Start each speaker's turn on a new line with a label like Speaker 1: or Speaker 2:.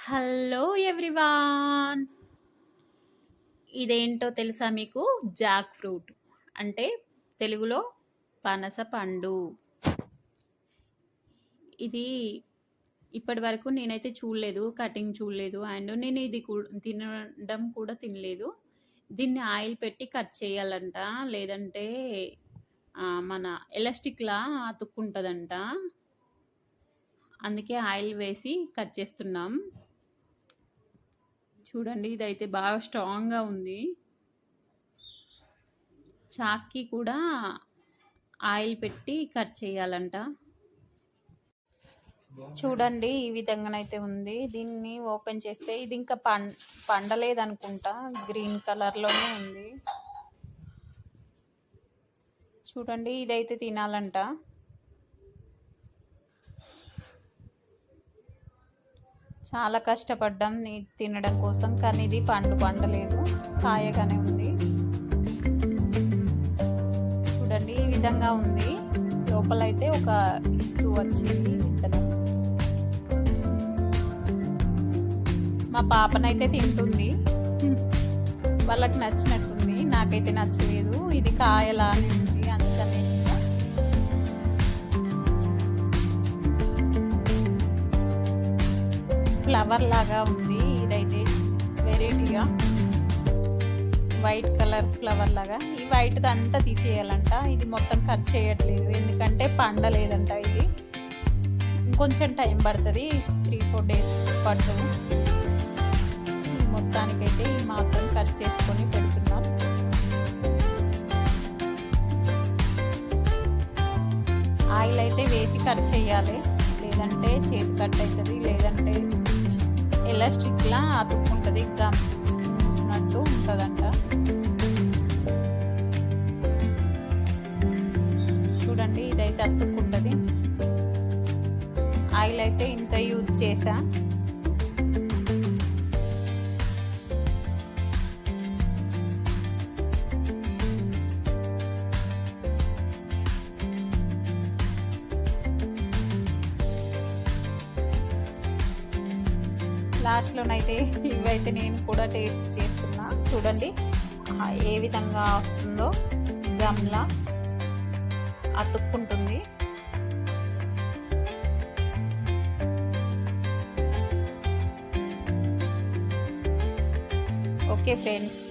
Speaker 1: Hello everyone. ఇదేంటో తెలుసా మీకు? జాక్ ఫ్రూట్ అంటే తెలుగులో పనస పండు. ఇది ఇప్పటి వరకు నేనైతే చూడలేదు, కటింగ్ చూడలేదు, అండ్ నేను ఇది తినడం కూడా తినలేదు. దీన్ని ఆయిల్ పెట్టి కట్ చేయాలంట, లేదంటే మన ఎలాస్టిక్లా అతుక్కుంటుందంట. అందుకే ఆయిల్ వేసి కట్ చేస్తున్నాం. చూడండి, ఇదైతే బాగా స్ట్రాంగ్గా ఉంది. చాక్కి కూడా ఆయిల్ పెట్టి కట్ చేయాలంట. చూడండి, ఈ విధంగానైతే ఉంది. దీన్ని ఓపెన్ చేస్తే ఇది ఇంకా పండలేదనుకుంటా, గ్రీన్ కలర్లోనే ఉంది. చూడండి, ఇదైతే తినాలంట. చాలా కష్టపడ్డాం తినడం కోసం, కానీ ఇది పండలేదు, కాయగానే ఉంది. చూడండి, ఈ విధంగా ఉంది. లోపలైతే ఒక ఇత్తు వచ్చింది విత్తనం. మా పాపనైతే తింటుంది, వాళ్ళకి నచ్చినట్టుంది, నాకైతే నచ్చలేదు. ఇది కాయలానే ఉంది, అందుకనే ఫ్లవర్ లాగా ఉంది. ఇదైతే వెరైటీగా వైట్ కలర్ ఫ్లవర్ లాగా. ఈ వైట్ అంతా తీసేయాలంట. ఇది మొత్తం కట్ చేయట్లేదు, ఎందుకంటే పండలేదంట. ఇది ఇంకొంచెం టైం పడుతుంది, 3-4 days పడుతుంది. మొత్తానికైతే ఈ మాత్రం కట్ చేసుకొని పెడుతున్నాం. ఆయిల్ అయితే వేసి కట్ చేయాలి, లేదంటే చేతి కట్ అవుతుంది, లేదంటే ఎలాస్టిక్లా అతుక్కుంటుంది, గమ్ ఉన్నట్టు ఉంటుందంట. చూడండి, ఇదైతే అతుక్కుంటుంది. ఆయిల్ అయితే ఇంత యూజ్ చేసా. లాస్ట్లోనైతే ఇవైతే నేను కూడా టేస్ట్ చేస్తున్నా. చూడండి ఏ విధంగా వస్తుందో, గమ్లా అతుక్కుంటుంది. Okay friends.